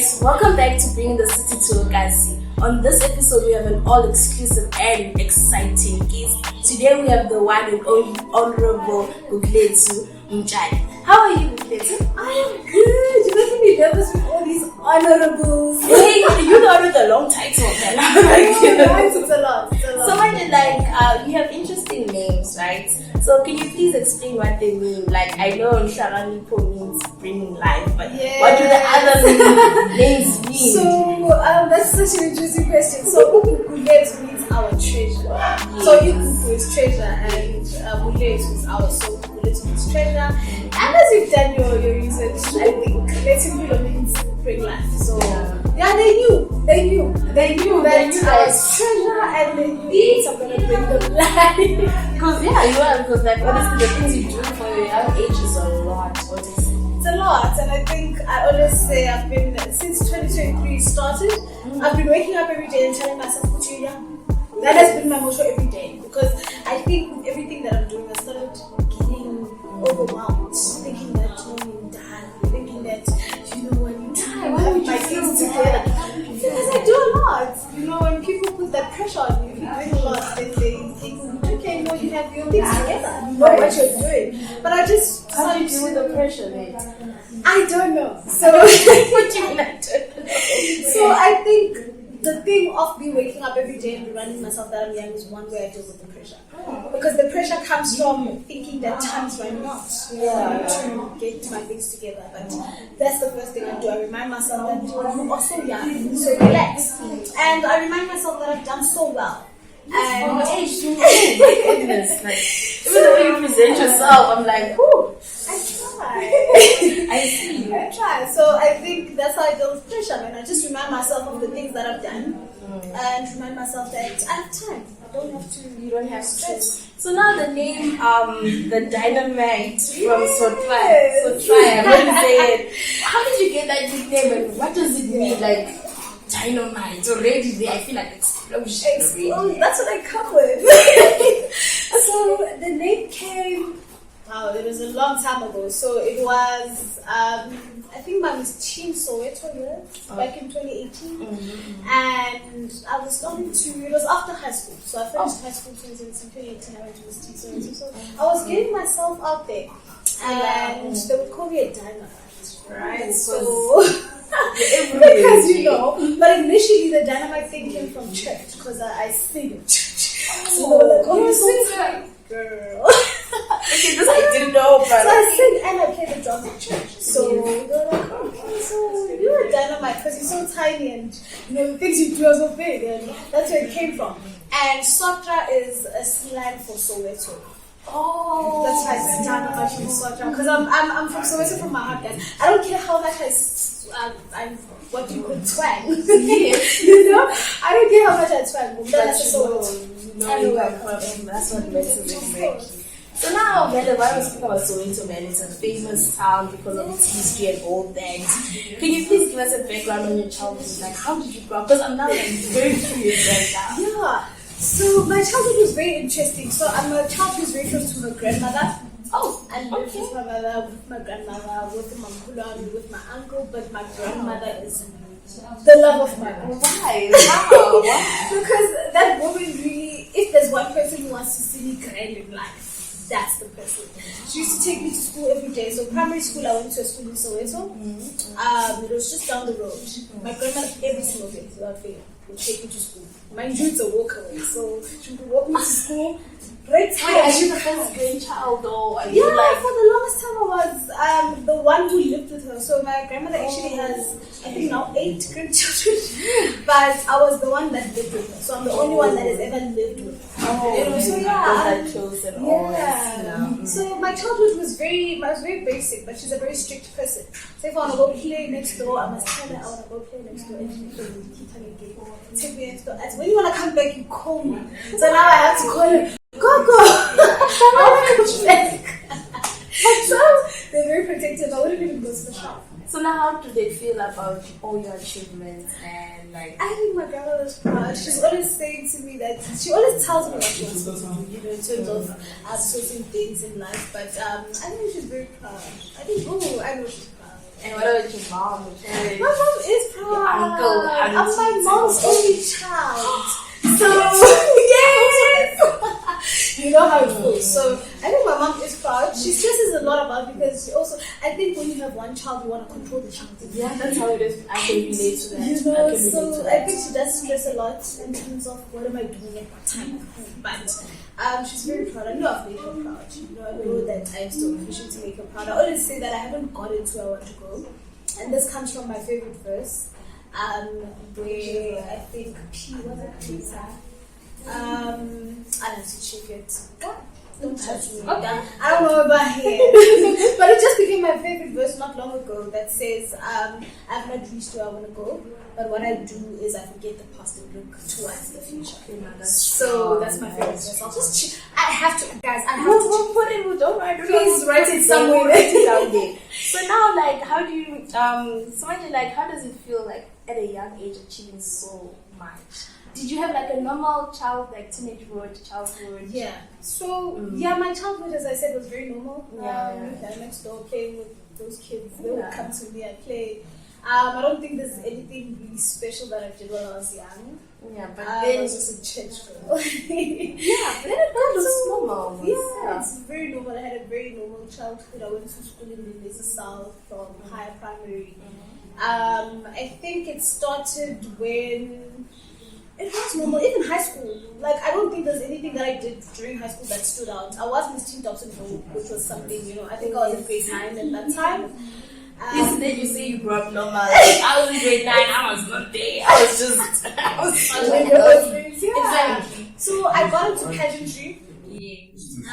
guys, welcome back to Bringing the City to Okazi. On this episode, we have an all-exclusive and exciting guest. Today, we have the one and only Honorable Gugulethu Mtshali. How are you, Gugulethu? I am good. You're making me nervous with all these honorables. Hey, you know with a long title, man. It's a lot. So, I did you have interesting names, right? So, can you please explain what they mean? Like, I know Sharanipho means bringing life, but what do the other names mean? So, that's such an interesting question. So, Gugulethu means our treasure. Yes. So, Gugu is treasure, and Gugulethu is our soul. Gugulethu means treasure. And as you've done your research, I think Lethimpilo means bring life. So, yeah, they knew that I was treasure, and they knew I'm gonna bring them life. Because like honestly, the things you do for your young age is a lot. What is it? It's a lot, and I think I always say I've been since 2023 started. I've been waking up every day and telling myself, "Put you young." That has been my motto every day, because I think with everything that I'm doing, I started getting overwhelmed, thinking that I'm done, thinking that when you time, I have my things together. Because I do a lot. When people put that pressure on you, if you're doing a lot, then they think, okay, you have your things together. You know what you're doing. But I just how do you deal with the pressure, mate? I don't know. So what do you mean I don't know? So I think the thing of me waking up every day and reminding myself that I'm young is one way I deal with the pressure. Because the pressure comes from thinking that time's running out to get my things together. But that's the first thing I do. I remind myself that you are so young, so relax. And I remind myself that I've done so well. And my goodness, even the way you present yourself, I'm like, whoo. I try. I see. I try. So I think that's how I deal with pressure, man. I just remind myself of the things that I've done and remind myself that I have time. You don't have stress. So now the name, the Dynamite from Sotra. I'm going to say it. How did you get that nickname and what does it mean? Like, dynamite already there, I feel like explosion. That's what I come with. So the name came, it was a long time ago. So it was, I think my Miss Teen Soweto back in 2018. And I was starting it was after high school. So I finished high school in 2018, I went to Miss Teen Soweto. So I was getting myself out there. And they would call me a dynamite, right? So... because but initially the dynamite thing came from church, because I sing in church. So they were like, "Oh, you sing, girl." Okay, this I didn't know, but so I sing and I play the drums in church. So they were like, "Okay, so you're a dynamite because you're so tiny and the things you do are so big," and that's where it came from. And Sotra is a slang for Soweto. Oh, that's why it's Dynamite from Sotra, because I'm from Soweto from my heart, guys. I don't care how much I'm what you could twang. I don't care how much I twang, but that's that's what makes it very key. So now, man, why we speak about Soweto, man, it's a famous town because of its history and all that. Can you please give us a background on your childhood? Like, how did you grow up? Because I'm now very curious right now. Yeah. So my childhood was very interesting. So I'm a child who's very close to my grandmother. I lived with my mother, with my grandmother, with my mkhulu, with my uncle, but my grandmother is the love of my life. Why? Wow. Because that woman really, if there's one person who wants to see me grand in life, that's the person. She used to take me to school every day. So primary school, I went to a school in Soweto. It was just down the road. My grandmother, every single day, without fail, would take me to school. Mind you, it's a walk away, so she would walk me to school. Great time. Are you the first grandchild though? For the longest time I was the one who lived with her. So my grandmother actually has, I think now 8 grandchildren, but I was the one that lived with her. So I'm the only one that has ever lived with her. So my childhood was very basic, but she's a very strict person. So if I want to go play next door, I must tell her I want to go play next door. And she take me next door. As when you want to come back, you call me. So now I have to call her. Go! I want to come back. So they're very protective. I wouldn't even go to the shop. So now, how do they feel about all your achievements and like? I think my grandmother's proud. She's always saying to me that she always tells me what she wants to do, in terms of certain things in life. But I think she's very proud. I know she's proud. And what about your mom? My mom is proud. Your uncle, I'm auntie, my mom's only child. So, yes! You know how it goes. So, I think my mom is proud. She stresses a lot about it because she also, I think when you have one child, you want to control the child. Yeah, that's how it is. I can relate to that. You know, so I think she does stress a lot in terms of what am I doing at what time. But she's very proud. I know I've made her proud. You know, I know that I'm still pushing to make her proud. I always say that I haven't gotten to where I want to go. And this comes from my favorite verse. Where I think P was it Peter. I have to check it. Don't touch me. Okay. I don't know about here. But it just became my favorite verse not long ago that says, I've not reached where I want to go, but what I do is I forget the past and look towards the future. So that's my favorite verse. I'll just I have to, guys, I have to put it, don't write it. Please write it somewhere. Write it down there. So now, like, how do you, Soweto, like, how does it feel like at a young age achieving so much? Did you have like a normal childhood? Yeah. So yeah, my childhood, as I said, was very normal. Next door playing with those kids. They would come to me and play. I don't think there's anything really special that I did when I was young. Yeah, but then I was just a church girl. Yeah, but then it was normal. Yeah, it's very normal. I had a very normal childhood. I went to school in the UNISA South from higher primary. I think it started when it was normal, even high school. Like, I don't think there's anything that I did during high school that stood out. I was Miss Teen Dobsonville, which was something, you know, I think I was in grade 9 at that time. Then you say you grew up normal. Like, I was in grade 9, I was not there. I was just, Exactly. So I got into pageantry. Through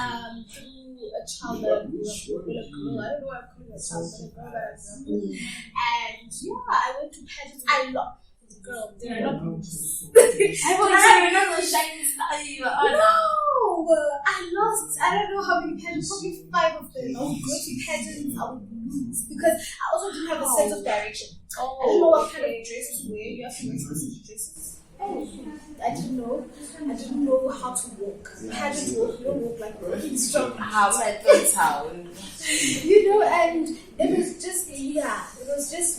a child that I grew up with, a girl. I don't know why I'm calling her a child, but a girl that I grew up with. And yeah, I went to pageantry. I love girl, did I not I thought you were not the shining star you were on. No, I lost, I don't know how many pageants, probably 5 of them. I would go to pageants, I would lose because I also didn't have a sense of direction. I didn't know what kind of dresses to wear. You have to wear specific dresses. I didn't know how to walk. Pageant walk, you don't walk like a strong house. You know, and it was just,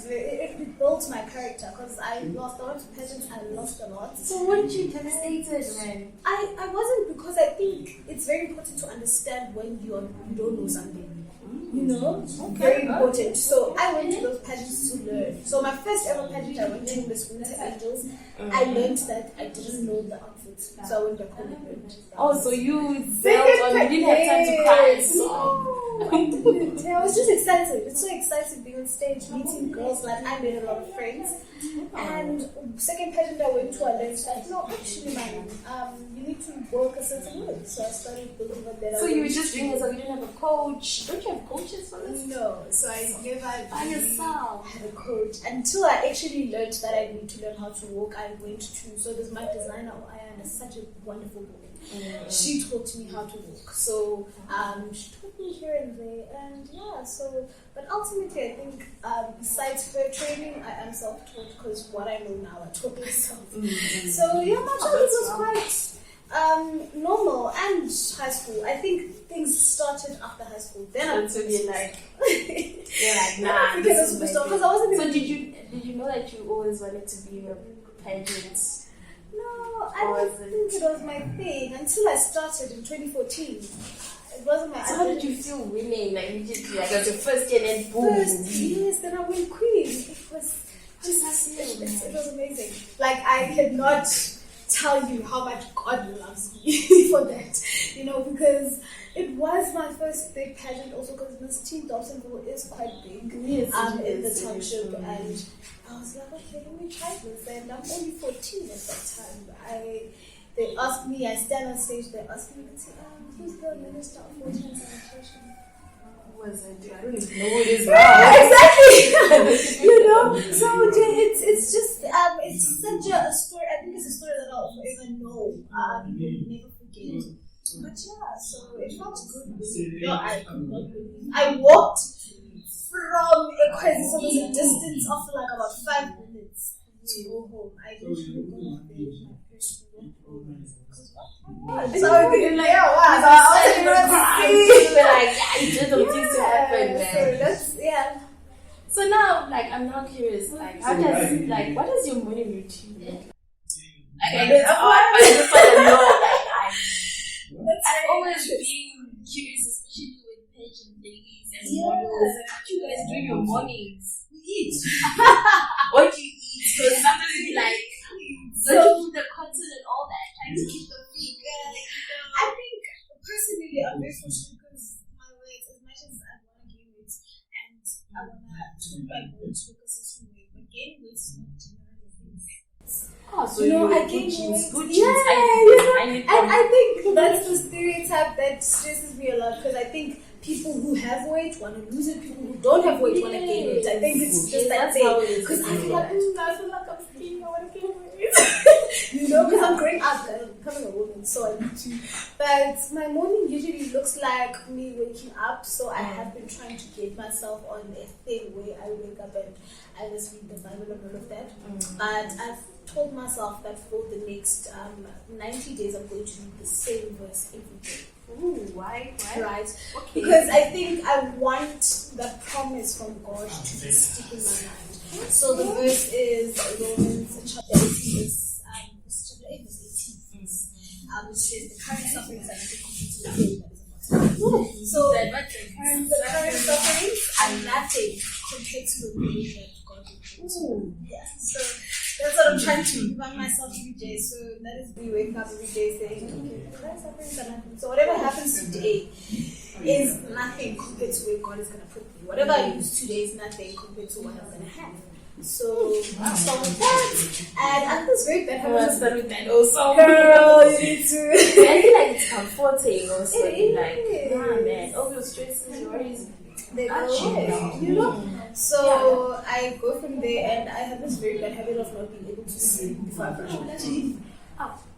it built my character because I lost a lot of pageants, I lost a lot. So weren't you devastated, man? I wasn't, because I think it's very important to understand when you don't know something. You know, very important. So I went to those pageants to learn. So my first ever pageant I went to, Miss Winter Angels, I learned that I didn't know the outfits. So I went back home and learned. Oh, so you felt on, you didn't have time to cry. So I didn't. I was just excited. It's so exciting being on stage, meeting girls. Like, I made a lot of friends. And second pageant I went to, I learned that, no, actually, man, you need to work a certain way. So I started building up that. So you were just doing it, so you didn't have a coach. Don't you have coaches for this? No. So I never by yourself had a coach until I actually learned that I need to learn how to walk. I went to, so there's my designer, Ayana, such a wonderful woman. She taught me how to walk. So she taught me here and there, and yeah, so, but ultimately I think besides her training, I am self-taught because what I know now I taught myself. So yeah, my childhood was quite normal, and high school. I think things started after high school. Then I so you're like nah, this is because I wasn't. So did you know that you always wanted to be in a pageant? No, I don't think it was my thing until I started in 2014. It wasn't my. So how did you feel winning? Like you did, like it was your first year, and then boom. Yes, then I went queen. It was just it was amazing. Like, I cannot tell you how much God loves me for that. You know, because it was my first big pageant, also because Miss Teen Dobsonville is quite big. Yes, in the township, and I was like, okay, let me try this. And I'm only 14 at that time. They asked me, I stand on stage, they asked me, who's the Minister of Water and Sanitation? Who was it? I don't even know who it is now. Exactly! You know? So it's just, it's such a story. I think it's a story that I'll forever know. You will never forget. But yeah, so it felt good. No, I could not believe. I walked from Equasi, so there's a distance of like about 5 minutes to go home. I didn't go home. So we like, yeah, wow. So I was like, you did some things to happen, man. So So now, like, I'm now curious, like, what does your morning routine look like? Like, I know it's hard, but I just want to know, like, I've always been curious, especially with pageant ladies and models, and what you guys do in your mornings. We eat. What do you eat? So sometimes you be like, looking for the content and all that, trying to keep the figure. I think, personally, I'm very fortunate because my weight, as much as I want to gain weight and I want to tweak my body to look a certain way, but gaining weight is not generally a thing. Oh, so I gain weight. Good Yeah, genes. and I think that's the stereotype that stresses me a lot because I think people who have weight want to lose it, people who don't have weight want to gain weight. I think it's just that thing. Because I feel like, I feel like I'm skinny, I want to gain weight. You know, because I'm growing up and I'm becoming a woman, so I need to. But my morning usually looks like me waking up, so I have been trying to get myself on a thing where I wake up and I just read the Bible and all of that. But I've told myself that for the next 90 days I'm going to read the same verse every day. Ooh, why? Right. Okay. Because I think I want that promise from God to be stick in my mind. So the verse is Romans chapter 18, chapter 8, verse 18. Which says the current sufferings are nothing compared to the pain that is about to come. So the current sufferings are nothing compared to the pain that God will do. Yeah. So that's what I'm trying to remind myself every day. So that is me waking up every day saying, okay, the current sufferings are nothing. So whatever happens today is nothing compared to where God is going to put me. Whatever I use today is nothing compared to what I'm going to have. So I'll start with that. And I think it's very bad. I'll start with that also. Girl, you need to. I feel like it's comforting also. It is. Like, nah, man, all your stresses, your worries, they go away, you know? So I go from there and I have this very bad habit of not being able to sleep before I brush my teeth.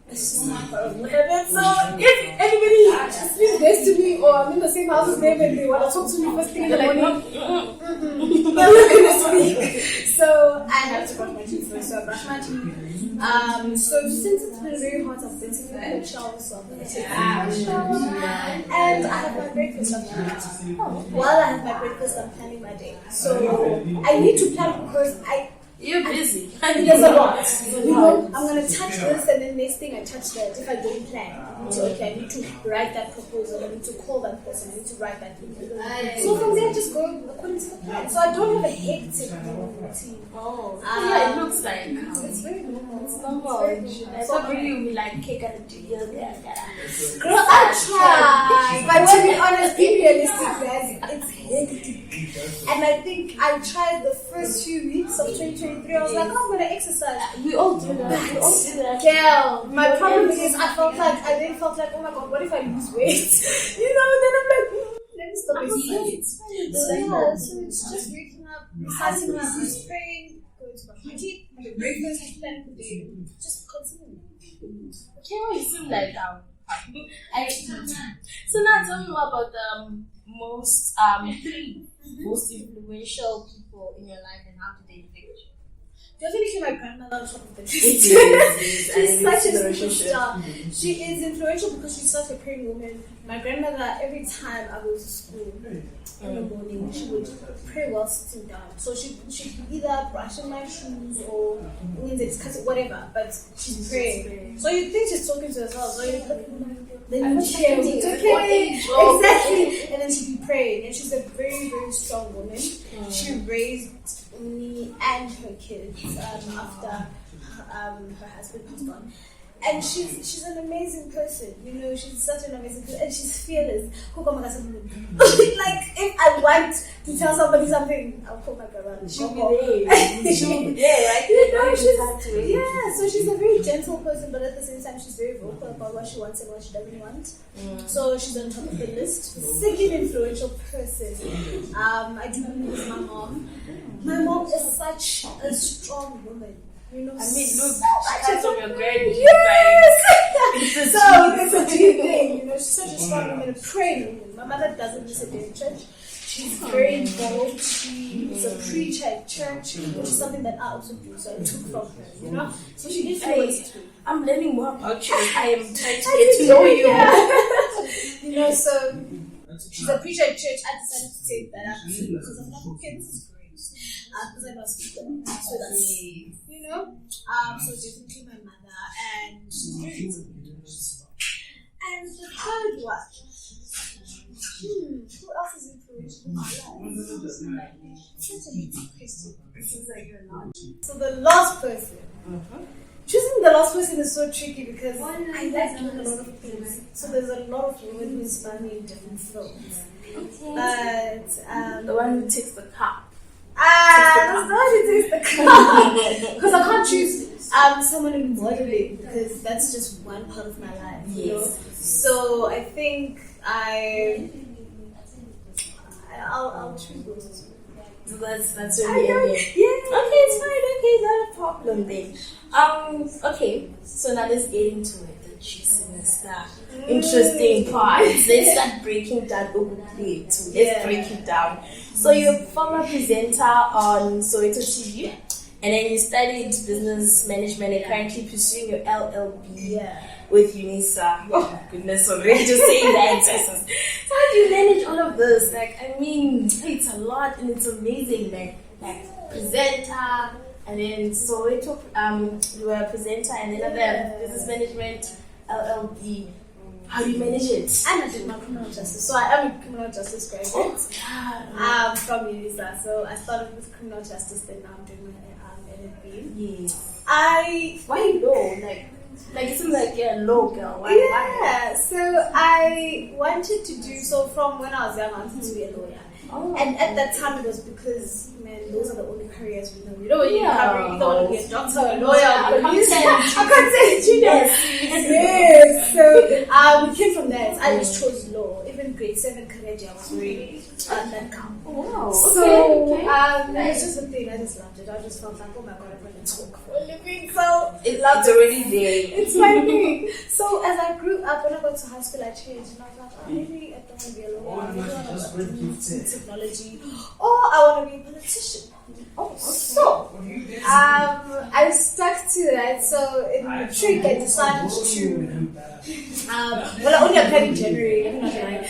It's just not part of what I do. So if anybody speaks next to me or I'm in the same house as them and they want to talk to me first thing in the morning, they're not going to speak. So I have to brush my teeth first. So I brush my teeth. So since it's been very hot, I've been taking a shower. So I'm going to take a shower. And I have my breakfast on while I have my breakfast, I'm planning my day. So I need to plan because you're busy. There's a lot. You know, I'm going to touch this and then next thing I touch that. If I don't plan, so okay, I need to write that proposal, I need to call that person, I need to write that email. So from there, I just go according to the plan. So I don't have a hectic morning routine. Yeah, it looks like it's very normal. It's normal. I thought maybe you'll be like, okay, gotta do yoga, girl, I try. But to be honest, be realistic, guys. It's hectic. And I think I tried the first few weeks of 2023. I was like, oh, I'm gonna exercise. We all do that. We all do that. Girl, my problem is I then felt like, oh my god, what if I lose weight? You know, and then I'm like, let me stop exercising. So it's just waking up, reciting my praying, going to brush my teeth, having breakfast, planning the day, just continue. Okay, well, you seem like so now tell me more about the most three most influential people in your life and how did they affect you? Definitely my grandmother on top of the list. She's such a superstar. She is influential because she's such a praying woman. My grandmother, every time I go to school in the morning, she would pray while sitting down. So she'd be either brushing my shoes or whatever, but she's praying. So you think she's talking to herself, so you're looking, then you hear it's okay. Exactly. And then she'd be praying. And she's a very, very strong woman. She raised me and her kids after her husband passed on. And she's an amazing person, you know, she's such an amazing person, and she's fearless. Like, if I want to tell somebody something, I'll call my grandma. She'll be there. She'll be there, right? You know, so she's a very gentle person, but at the same time, she's very vocal about what she wants and what she doesn't want. So she's on top of the list. Second influential person, I do believe is my mom. My mom is such a strong woman. You know, I mean, look, that's from your grandmother. Yes! So, it's a G thing, you know, she's such a strong woman, a praying woman. My mother doesn't miss a day in church. She's very involved. She's a preacher at church, which is something that I also do, so I took from her, you know? So she influenced me. I'm learning more about you. I am trying to get to know you. Yeah. You know, so she's a preacher at church. I decided to take that up because I'm like, okay, this is great. because I don't speak them. So that's, you know, so definitely my mother, and she's very influential. And the third one, who else is influential in my life? Such a big question. This is like a lot. So the last person. Choosing the last person is so tricky because I like doing a lot of things. So there's a lot of women who inspire me in different fields. But the one who takes the cup. That's the one who takes the cup. Because I can't choose someone in modeling because that's just one part of my life. Yes. You know? So I think I'll choose those two. So that's really yeah. Okay, it's fine. Okay, not a problem then. Okay, so now let's get into it. The juiciness, the interesting parts. Let's start breaking down Gugulethu. Let's break it down. So you're a former presenter on Soweto TV, and then you studied business management and currently pursuing your LLB with UNISA. Oh goodness, already just saying that. So how do you manage all of this? Like, I mean, it's a lot and it's amazing, man. Like presenter, and then Soweto, you were a presenter, and then other business management, LLB. How do you manage it? And I did my criminal justice. So I am a criminal justice graduate from UNISA. So I started with criminal justice, then now I'm doing my LLB. Yes. Why law? Like it seems like you're a law girl. Why? So I wanted to do, so from when I was young, I wanted to be a lawyer. Oh, and at that time it was because, man, those are the only careers we know. You know, you don't want to be a doctor, a lawyer, police. I can't say Yes. So we came from there. I just chose law. Even grade 7 college, I was really that camp. Oh, wow. So it's just a thing. I just loved it. I just felt like, oh my god, I'm going to talk for a living. So it's already there. It's my thing. So as I grew up, when I got to high school, I changed, and I was like, oh, maybe I don't want to be a lawyer. I maybe want to do technology, or I want to be a politician. Oh, okay. So I stuck to that. So in matric, I decided to. Well, I only applied in January. I'm not lying.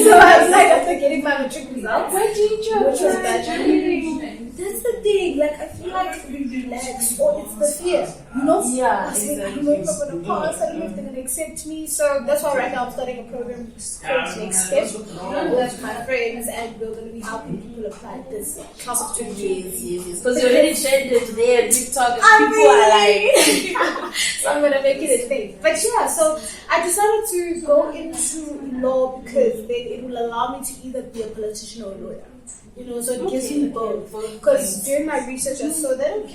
So I was like, after getting my matric results, why did you? Which was bad January. That's the thing. Like, I feel like we relax, or it's the fear. You know? Yeah, exactly. I don't know if I'm going to pass. I don't know if they're going to accept me. So that's why right now I'm starting a program called Next Step with my friends, and we're going to be helping people apply this class of 20. Yes. Because you already trended there on TikTok, and people are like, so I'm going to make it a thing. But yeah, so I decided to go into law because then it will allow me to either be a politician or a lawyer. You know, so it gives me both. Because during my research, I saw that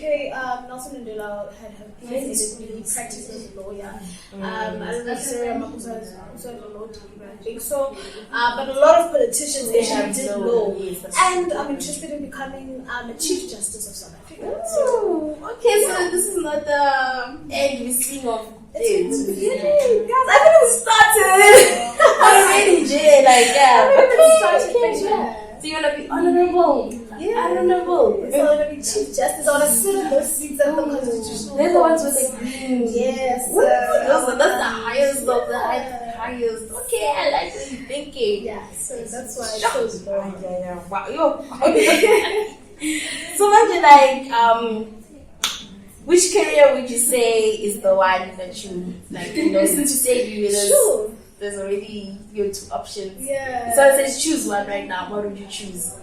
Nelson Mandela had he practiced as a lawyer. I don't know if Sarah Makusa is also a law degree, I think so. But a lot of politicians actually did law. And I'm interested in becoming a Chief Justice of South Africa. Oh, okay, so this is not the end we see of it's the beginning, guys. I haven't started. Already, Jay, like I haven't started. So you want to be honorable? Yeah. Honorable. So I want to be Chief Justice. I want to sit on those seats at the Constitutional They're the ones with the green. Yes. That's the highest of the highest. Okay, I like what you're thinking. Yeah, so that's why I chose law. Yeah. Wow. So imagine which career would you say is the one that you like? You know, since you said you were there's already your 2 options. Yeah. So I said choose one right now. What would you choose?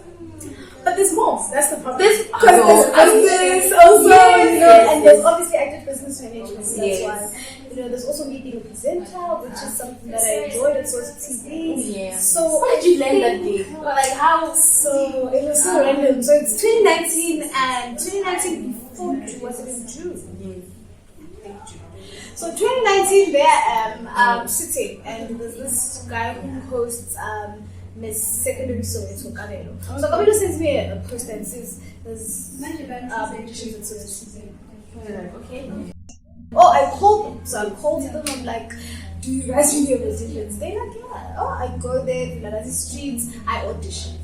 But there's more. That's the problem. There's business also, you know, and there's obviously I did business management. So that's why, you know, there's also me being a presenter, which is something that I enjoyed at Soweto TV. Yeah. So how did you learn that day? Like how? So it was so random. So it's 2019, and 2019 before was it in June? Yes. So 2019, there I am sitting, and there's this guy who hosts Miss Secondary Soweto Kabelo. So Kabelo sends me a post and says there's auditions at Soweto TV. Okay. Oh, I called them. So I called them. I'm like, do you guys really have auditions? They're like, yeah. Oh, I go there, Villarasi Streets, I audition.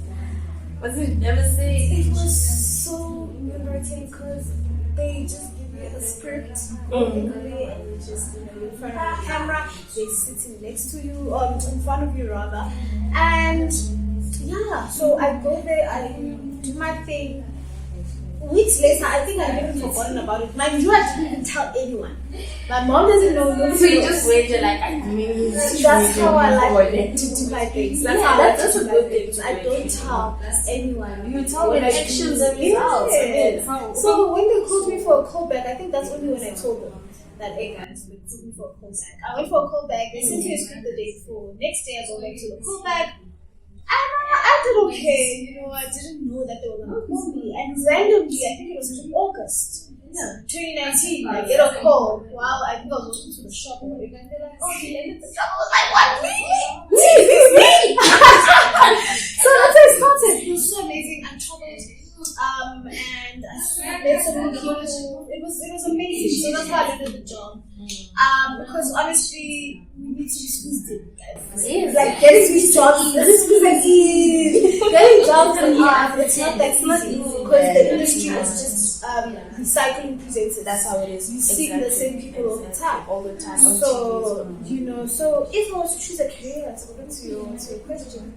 Was it never say? It was so liberating because they just give you a script, and you just, you know, you're in front of the camera, they're sitting next to you, in front of you rather, and yeah, so I go there, I do my thing, weeks later, I think I even forgotten about it. Mind you, I didn't even tell anyone. My mom doesn't know. So you just wait, you're like, I mean, that's how I like to do my things. That's how I like to do my things. I don't tell anyone. You tell me actions and results. So when they called me for a callback, I think that's only when I told them that, hey guys, they called me for a callback. I went for a callback. They sent me a script the day before. Next day I go back to the callback. I did okay, I didn't know that they were going to call me. And randomly, I think it was in August 2019, I get a call while I think I was walking to the shop or whatever, and they're like, oh, you landed the job. I was like, what? Me? So that's how it started. It was so amazing. I traveled and I met so many people. It was amazing. So that's how I landed the job. Because honestly, we need to be squeezed in, guys. It's like getting these jobs, getting jobs it's not that easy because the industry is just recycling presents. That's how it is. You see the same people all the time. So so if I was to choose a career, to go to your question,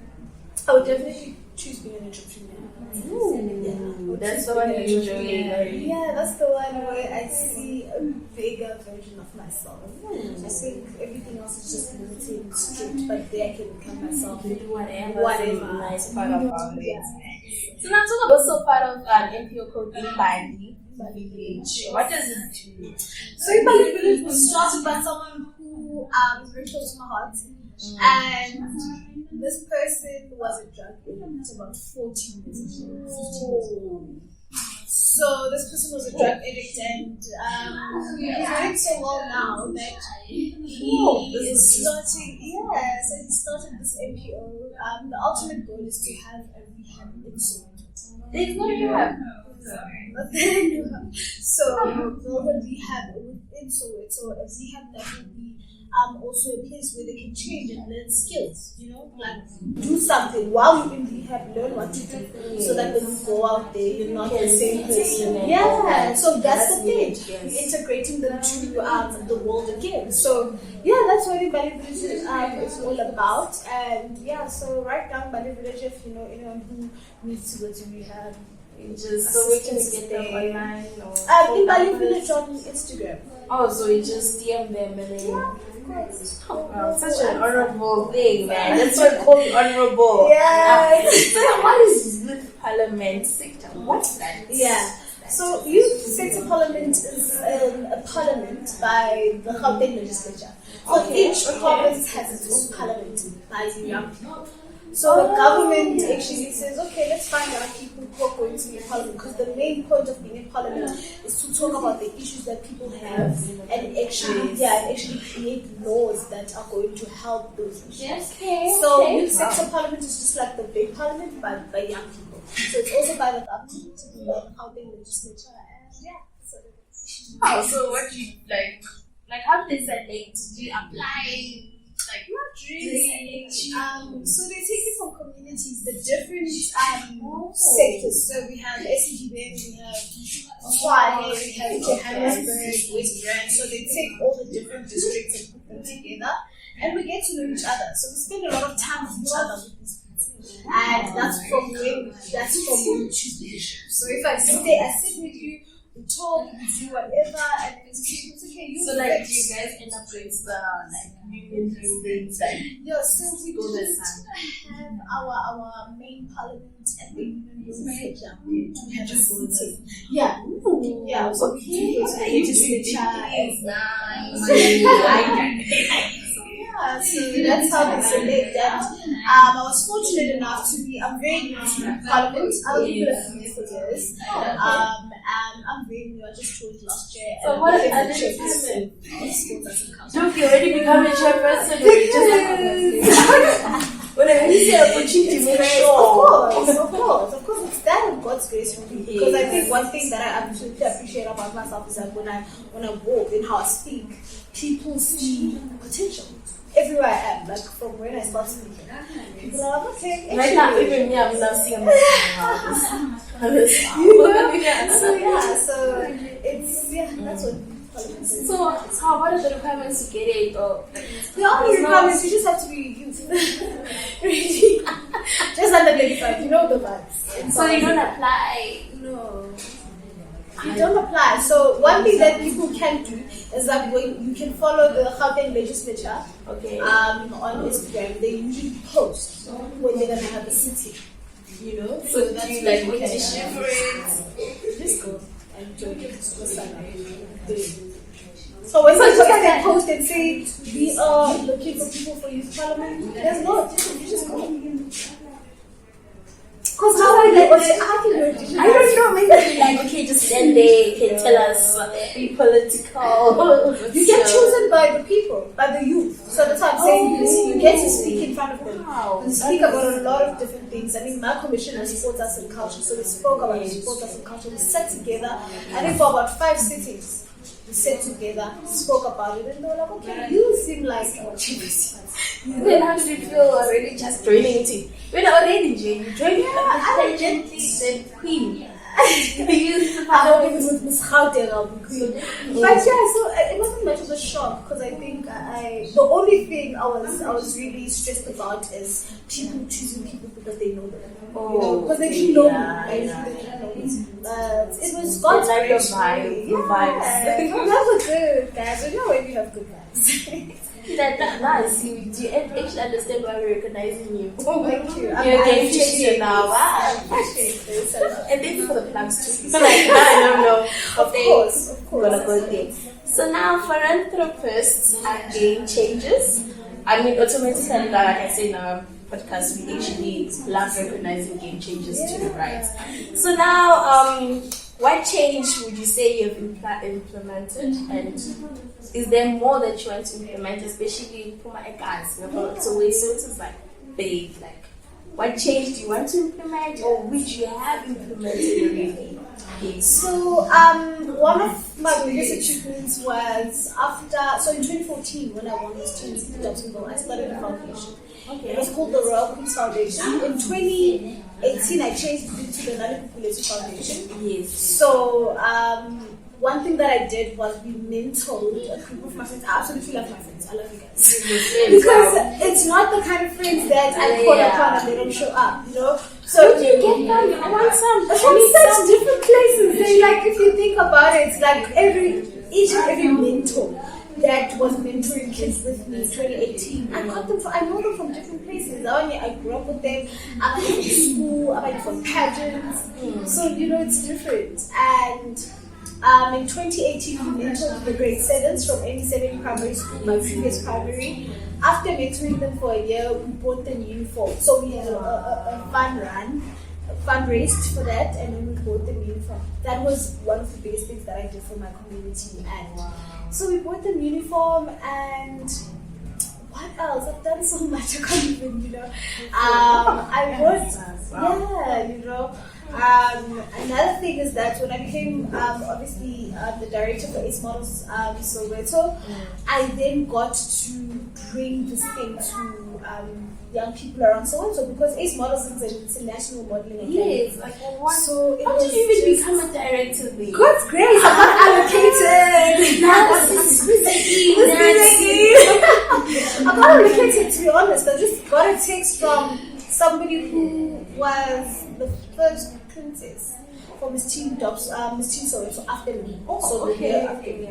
I would definitely choose being an entrepreneur. That's the one you enjoy. Yeah, that's the one where I see a bigger version of myself. I think everything else is just limited, strict, but there I can become myself. Do whatever. Nice part about it. Yeah. So now talk about also part of an NPO called Imbali Village. What does it do? So Imbali Village was started by someone who is very close to my heart. And this person was a drug addict about 14 years ago. So this person was a drug addict and he's doing so well now that he is starting, so he started this NPO. The ultimate goal is to have a rehab in Soweto. There's no rehab. So build a rehab within Soweto. So a rehab that will be also a place where they can change and learn skills, like do something while you're in rehab, learn what to do, so that when you go out there, you're not the same person. Yeah, so that's the thing. You're integrating them to the world again. So that's what Imbali Village is all about. And so right now, Imbali Village, if anyone who needs to go to rehab, just so we can get them online or Imbali Village on Instagram. Oh, so you just DM them and then wow, such an honorable thing, man. That's what called honorable. Yeah. So what is youth parliament sector? What's that? Yeah. So youth sector parliament is a parliament by the Gauteng legislature. So each province has its own parliament by young people. So the government actually says, okay, let's find out people who are going to be in parliament, because the main point of being in parliament is to talk about the issues that people have and actually create laws that are going to help those issues. So youth sector parliament is just like the big parliament but by young people. So it's also by the government, by the Gauteng legislature, and so what do you like how do they select? Do you apply? Like not really. So they take it from communities, the different sectors. So we have SCGB, we have Tshwane, we have Johannesburg, West Rand. So they take all the different districts and put them together, and we get to know each other. So we spend a lot of time with each other with these people, and that's from when we choose the issue. So if I sit with you, we talk, we do whatever, and it's okay. So like, do you guys end up with union buildings? So we do have our main parliament and the union buildings. We have a sitting. So we do go to the legislature. So that's how they select. And I was fortunate enough to be. I'm very new to parliament. I've been a few years. I'm very new. I just joined last year. So what are the chairperson? Don't you already become a chairperson? When I really say opportunity, make sure. Of course, it's that of God's grace for me. Because I think one thing that I absolutely appreciate about myself is that when I walk and how I speak, people see potential. Everywhere I am, like from when I start speaking, people are like, okay. Right now, even me, I'm not seeing So it's that's what. So what are the requirements to get it? The only requirements, you just have to be youth. Just under 25, the vibes. So you don't apply? No. You don't apply. So one thing that people can do is that when you can follow the Gauteng legislature on Instagram, they usually post when they're gonna have a sitting. You know, so that's you like like okay. Just go and join it. So when they post and say we are looking for people for youth parliament, there's not. You just go. Because how I don't know, maybe like okay, just stand there, can tell us, be political. You get chosen by the people, by the youth. So that's what I'm saying. You get to speak in front of them. You speak about a lot of different things. I mean, my commissioner supports us in culture, so we spoke about support us in culture. We sat together, I think for about 5 sittings. We sat together, spoke about it, and they were like, okay, you seem like our Chairperson. Then how did you feel already just joining it? When already you joined gently the queen. I don't even with Miss Gauteng, I'll be queen. But yeah, so it wasn't much of a shock because I think the only thing I was really stressed about is people choosing people because they know them. Because they didn't know me. But it was God's like your grace. vibe, your vibes. That was good, guys. We know when you have good vibes. That's you actually understand why we're recognizing you. Thank you. You're a game changer now. And thank you for the plugs too. So like no. Of course. Gonna go there. So now philanthropists are game changers. I mean automatically like I say in our podcast we actually love recognizing game changers too, right? So now what change would you say you've implemented, and is there more that you want to implement, especially for my guys? So it's like big, like what change do you want to implement, or which you have implemented already? So one of my biggest achievements was in 2014 when I won Miss Teen Dobsonville, I started a foundation. It was called the Royal Queen's Foundation. In 2018, I changed it to the Gugulethu Foundation. Yes. So one thing that I did was we mentored a group of my friends. I absolutely love my friends. I love you guys. Because it's not the kind of friends that I call upon and they don't show up, you know? So you get them, I want some. From such different places. They, like, if you think about it, it's like each and every mentor that was mentoring kids with me in 2018. I know them from different places. I grew up with them. I went to school. I went for pageants. So you know it's different. And in 2018, we mentored the grade 7s from 87 primary school, my previous primary. After mentoring them for a year, we bought them uniform. So we had a fun run, fundraised for that, and then we bought them uniform. That was one of the biggest things that I did for my community. And so we bought them uniform, and what else? I've done so much. I can't even, you know. I bought, you know. Another thing is that when I became obviously the director for Ace Models Soweto, I then got to bring this thing to young people around Soweto because Ace Models is an international modeling academy. Yes, like I want. So how did you even become a director there? God's grace, I'm not allocated. I'm not allocated, to be honest. I just got a text from somebody who was the first princess for Miss Teen Soweto after me. So the year after me.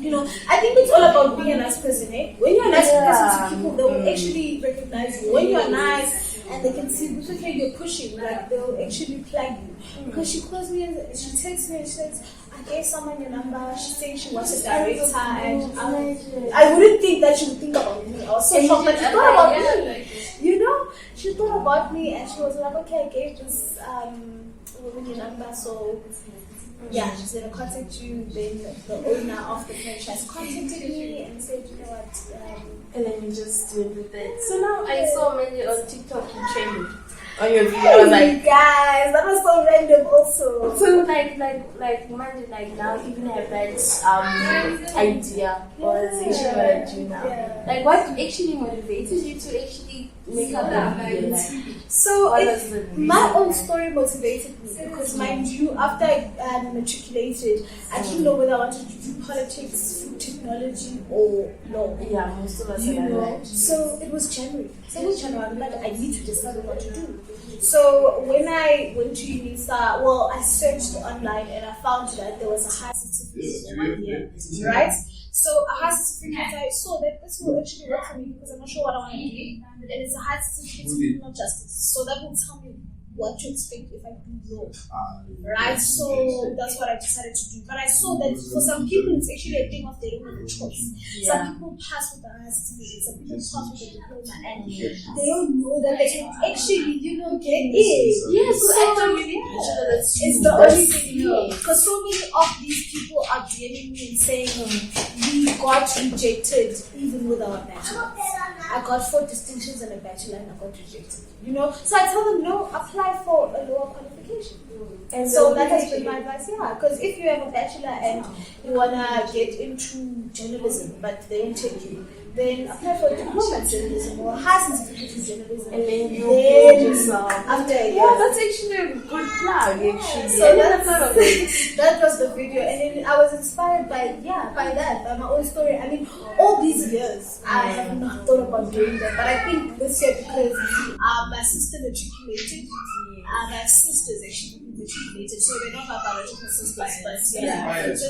You know, I think it's all about being a nice person, eh? When you're a nice person to people, they will actually recognize you. When you're nice and they can see which way you're pushing, like they'll actually plug you. Because she calls me and she texts me and she says, I gave someone your number, she's saying she wants a director, and I wouldn't think that she would think about me. I was so shocked, but she thought about me. You know, she thought about me and she was like, okay, I gave this woman your number, so yeah, she's gonna contact you. Then the owner of the franchise contacted me and said, you know what, and then you just went with it. So now I saw many on TikTok you trending on your video. I was like, guys, that was so random also. So like imagine like now you even have that idea organization what I do now. Like what actually motivated you to actually make up that video? Like, So What was the reason my own why? story motivated me because, mind you, after I matriculated, I didn't know whether I wanted to do politics, food technology, or law. Yeah, most of us You are know, like that. so it was January. So it was January. I'm like, I need to decide what to do. So when I went to UNISA, well, I searched online and I found that there was a high certificate for 1 year, right? So a high certificate, I saw that this will actually work for me because I'm not sure what I want to do. And it's a high certificate in criminal justice. So that will tell me what to expect if I do law. Right? So that's what I decided to do. But I saw that for some people it's actually a thing of they don't have a choice. Yeah. Some people pass with a high certificate, some people pass with a diploma, and they don't know that they can actually, get in. Yes, so So, I don't really picture that it's it's you. the only That's thing, because so many of these people are DMing me and saying we got rejected even with our bachelors. I got 4 distinctions and a bachelor and I got rejected. So I tell them no, apply for a lower qualification. And So that has been my advice, because if you have a bachelor and you wanna get into journalism but they don't take you, then apply for a diploma in journalism or a high certificate in journalism. And then you build yourself. After a year. Yeah, that's actually a good plug, actually. So I never thought of it. that was the video, and then I was inspired by my own story. I mean, all these years I have not thought about doing that, but I think this year because my sister matriculated, my sisters actually matriculated, so they're not my biological sisters, but so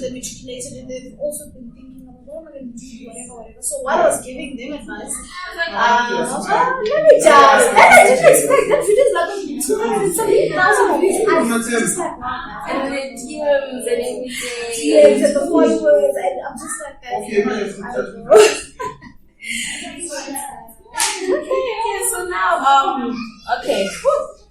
they matriculated, and they've also been thinking about what am I going to do, whatever. So while I was giving them advice, let me just, and I didn't expect that videos like 270,000 views. I was just like, wow. And the DMs and everything. DMs and the followers, and I'm just like that. I don't know. Okay, so now, okay.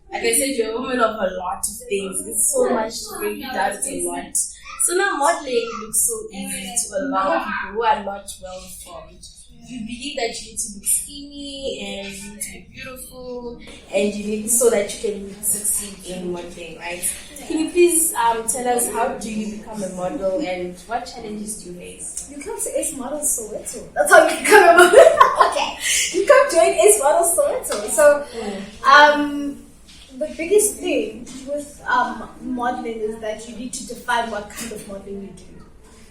Like I said, you're a woman of a lot of things. It's so much to break it down, it's a lot. So now modeling looks so easy to a lot of people who are not well informed. You believe that you need to look skinny and you need to be beautiful and you need so that you can succeed in modeling, right? Can you please tell us how do you become a model and what challenges do you face? You come to Ace Model Soweto. That's how you become a model. Okay. You come join Ace Model Soweto. So, the biggest thing with modeling is that you need to define what kind of modeling you do.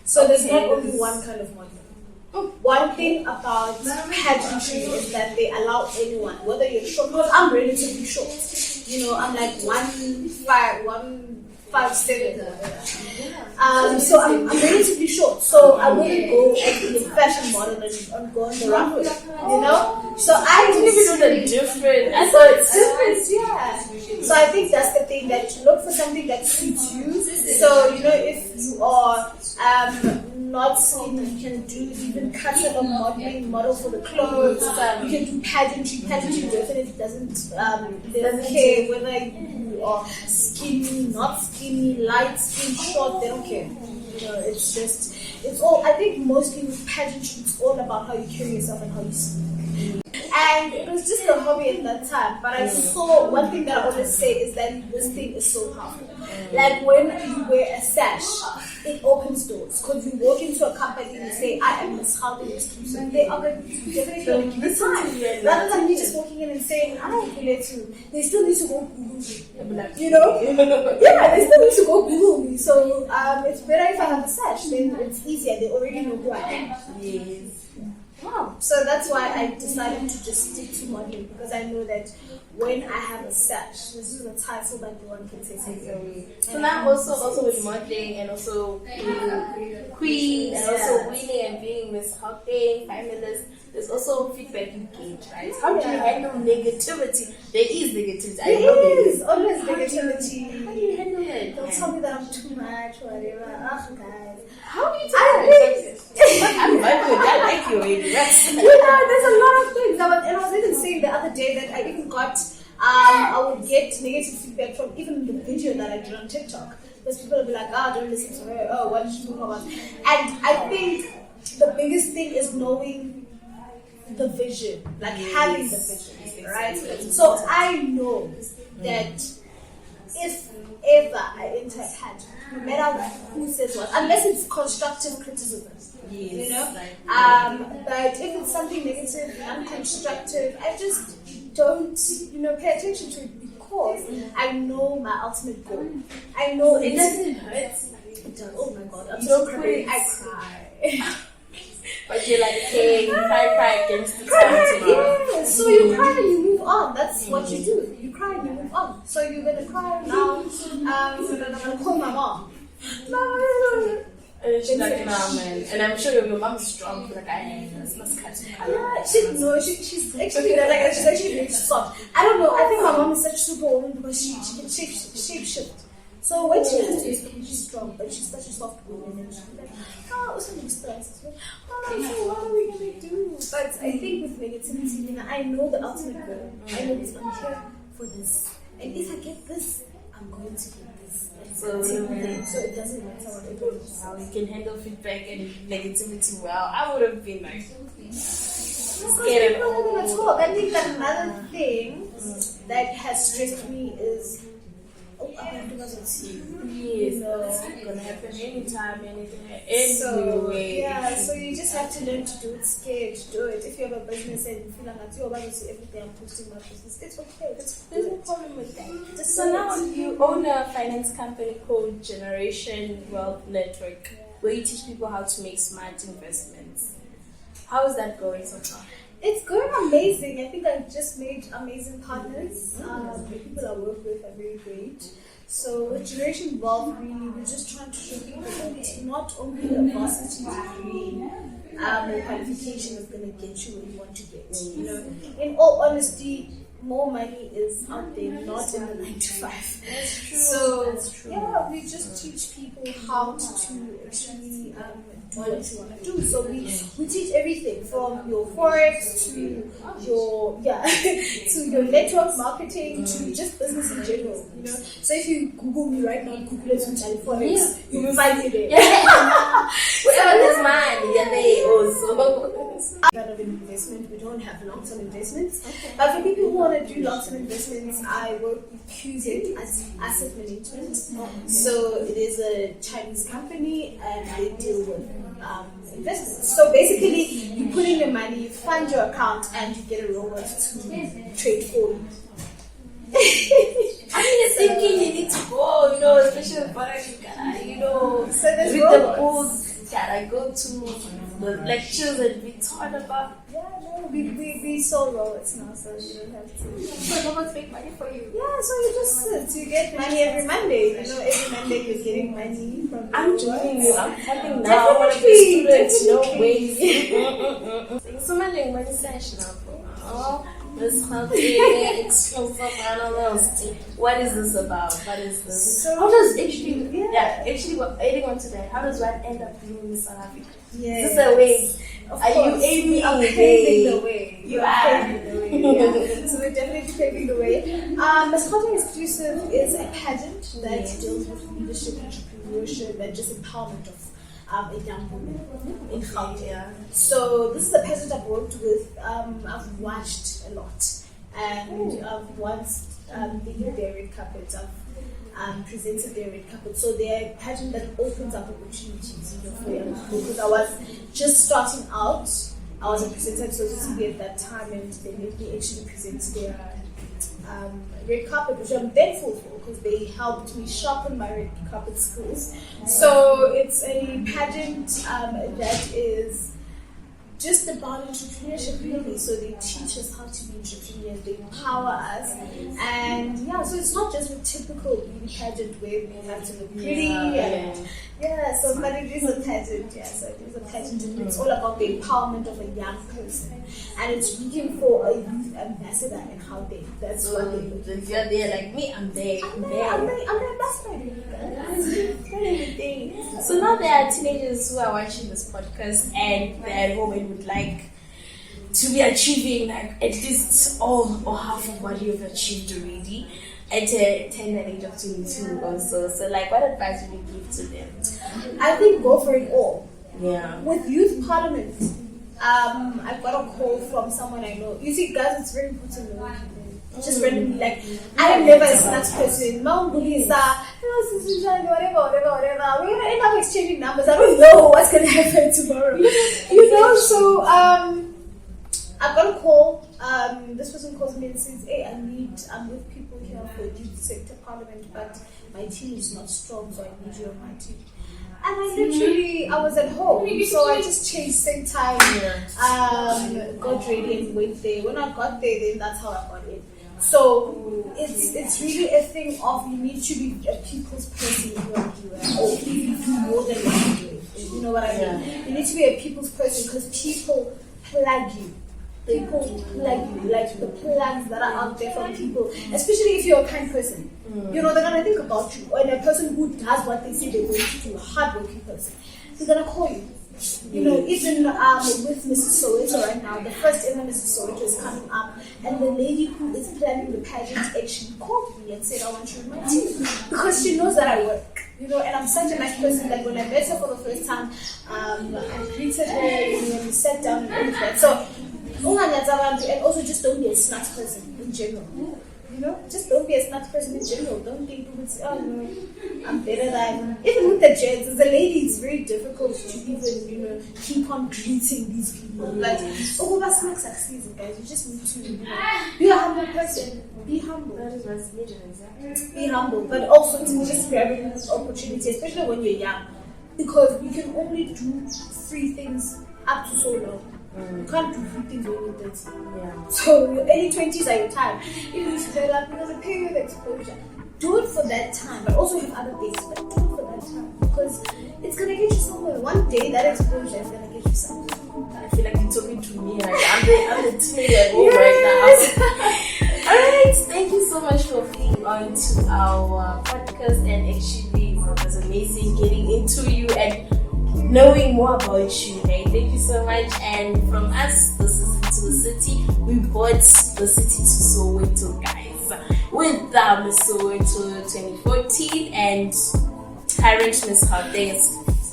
So there's not only one kind of modeling. One thing about pageantry is that they allow anyone, whether you're short, because I'm relatively short. I'm like 1.57 or whatever. So I'm relatively short. So I wouldn't go and be a fashion model and go on the runway. So I didn't even know the difference. I thought it's different, yeah. So I think that's the thing, that you look for something that suits you. So if you are not skinny, you can do even cut-up modeling, model for the clothes. You can do pageantry. Pageantry definitely doesn't care whether you are skinny, not skinny, light skin, short. They don't care. It's all. I think mostly with pageantry, it's all about how you carry yourself and how you speak. And it was just a hobby at that time. But I saw one thing that I always say is that this thing is so powerful. Like when you wear a sash, it opens doors. Because you walk into a company and you say, I am Miss Gauteng Exclusive. They are going to definitely going to give you time. Rather than me just walking in and saying, I don't Gugulethu, they still need to go Google me. Yeah, they still need to go Google me. So it's better if I have a sash, then it's easier. They already know who I am. Yes. Wow. So that's why I decided to just stick to modeling, because I know that when I have a sash, this is a title that no one can take away. So now also with modeling and also being queen and also winning and being Miss Gauteng finalist, there's also feedback you get, right? How do you handle negativity? There is negativity. There is always negativity. How do you handle it? Don't tell me that I'm too much, whatever. Oh, guys. How do you tell I'm good. I like your way. There's a lot of things. And I was even saying the other day that I even got, I would get negative feedback from even the video that I did on TikTok. Because people will be like, don't listen to her. Oh, what did she talk about? And I think the biggest thing is knowing the vision, like having the vision, right? So I know that if ever I enter a pageant, no matter who says what, unless it's constructive criticism, but if it's something negative, unconstructive, I just don't, pay attention to it because I know my ultimate goal. I know it doesn't hurt. It does. Oh my God, I'm so crying. I cry. But you're like, hey, you cry against the time tomorrow. Yeah. So you cry and you move on. That's what you do. You cry and you move on. So you're gonna cry now. I'm gonna call my mom. No. And she's like, nah, man. And I'm sure your mom's strong. Like, I need this. Let's cut some color. Yeah, she's actually she's actually very soft. I don't know. I think my mom is such a superwoman because she can shape shift. So when she has to speak, she's strong, but she's such a soft woman, and she's like, what's the next stress? So what are we gonna do? But I think with negativity, I know the ultimate goal. I know this. I'm here for this, and if I get this, I'm going to get this. So it doesn't matter what it is. How you can handle feedback and negativity well. I would have been like, scared. People are gonna talk. I think that another thing that has stressed me is. I'm going to see. Yes, it's gonna happen anytime, anyway. So you just have to learn to do it scared, do it. If you have a business and you feel like you're about to see everything I'm posting my business, it's okay. There's no problem with that. So now you own a finance company called Generation Wealth Network, where you teach people how to make smart investments. How is that going so far? It's going amazing. I think I've just made amazing partners. The people I work with are very great. So with Generation Wealth, really, we're just trying to show people that it's not only a varsity degree or qualification is going to get you where you want to get. In all honesty, more money is out there, not in the 9 to 5. That's true. So that's true. Yeah, we just teach people how to actually do what you want to do. So we teach everything from your forex to your to your network marketing to just business in general. So if you Google me right now, Gugulethu Mtshali forex, you will find me there. Wherever there's money, you're there also. Kind of investment, we don't have long-term investments. But for people who want to do long-term investments, I work with QZ as asset management. So it is a Chinese company and they deal with investments. So basically, you put in your money, you fund your account, and you get a robot to trade for you. I'm just thinking you need to go, especially for so there's read robots. the books. I go to the lectures and we taught about. We sell robots now, so you don't have to. So robots make money for you. Yeah, so you just sit. You get money every Monday. Every Monday you're getting money from. I'm joining you. I'm having now one of the students. No way. So my language session now. Miss Gauteng Exclusive analyst. What is this about? What is this? So, how does adding on to that, how does one end up being Miss South Africa? Yeah. Is this a way? Are you aiming paving the way? You are. Paving the way. So we're definitely paving the way. Miss Gauteng Exclusive is a pageant that deals with leadership, entrepreneurship, and just empowerment of a young woman in Gauteng. So this is a pageant I've worked with. I've watched a lot, and I've once been in their red carpet. I've presented their red carpet. So they're a pageant that opens up opportunities for young people. Because I was just starting out, I was a presenter at Soweto TV at that time, and they made me actually present their red carpet, which I'm thankful for because they helped me sharpen my red carpet skills. So it's a pageant that is just about entrepreneurship, really. So they teach us how to be entrepreneurs, they empower us, and so it's not just a typical beauty pageant where we have to look pretty but it is a pageant. So it is a pageant, and it's all about the empowerment of a young person, and it's looking for a youth ambassador in Gauteng. That's what they look. If you're there like me, I'm there. I'm the ambassador. So now there are teenagers who are watching this podcast and they're at home and would like to be achieving like at least all or half of what you've achieved already at a tender age of 22 or so. So like, what advice would you give to them? I think go for it all. Yeah. With Youth Parliament, I got a call from someone I know. You see, guys, it's very important to know. Just randomly, like, I am never a snacks person. Mom, UNISA, whatever. We're gonna end up exchanging numbers. I don't know what's gonna happen tomorrow. So I got a call this person calls me and says, hey, I'm with people here for youth sector parliament, but my team is not strong, so I need you on my team. And I was at home, so I just changed same time, got ready and went there. When I got there, then that's how I got in. So it's really a thing of you need to be a people's person in your career, or you do more than what you're doing. You know what I mean? You need to be a people's person because people plug you. People plug you, like the plugs that are out there from people, especially if you're a kind person. You know, they're gonna think about you. And a person who does what they say they're going to do, a hardworking person, they're gonna call you. You know, even with Mrs. Soweto right now, the first ever Mrs. Soweto is coming up, and the lady who is planning the pageant actually called me and said, I want you in my team, because she knows that I work. You know, and I'm such a nice person that when I met her for the first time, I greeted her, and we sat down and all of that. So, and also just don't be a smart person in general. You know, just don't be a smart person in general. Don't think people say, oh no, I'm better than. Even with the gents, as a lady, it's very difficult to even, you know, keep on greeting these people. But that's not succeeding, guys. You just need to, you know, be a humble person. Be humble. That is what's needed, exactly. Be humble, but also to just grab this opportunity, especially when you're young, because you can only do 3 things up to so long. You can't do 3 things when you're 30. Yeah. So your early 20s are your time. You need to develop because a period of exposure. Do it for that time, but also have other things, but do it for that time because it's gonna get you somewhere. One day that exposure is gonna get you somewhere. I feel like you're talking to me. Like I'm the teenager at home right now. Alright, thank you so much for being on to our podcast, and actually it was amazing getting into you and knowing more about you. Hey, thank you so much. And from us, this is Into the City. We brought the city to Soweto, guys, with Miss Soweto 2014 and current Miss Gauteng.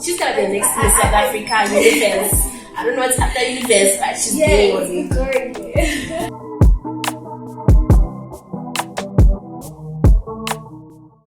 She's gonna be the next Miss South Africa Universe. I don't know what's after Universe, but she's going.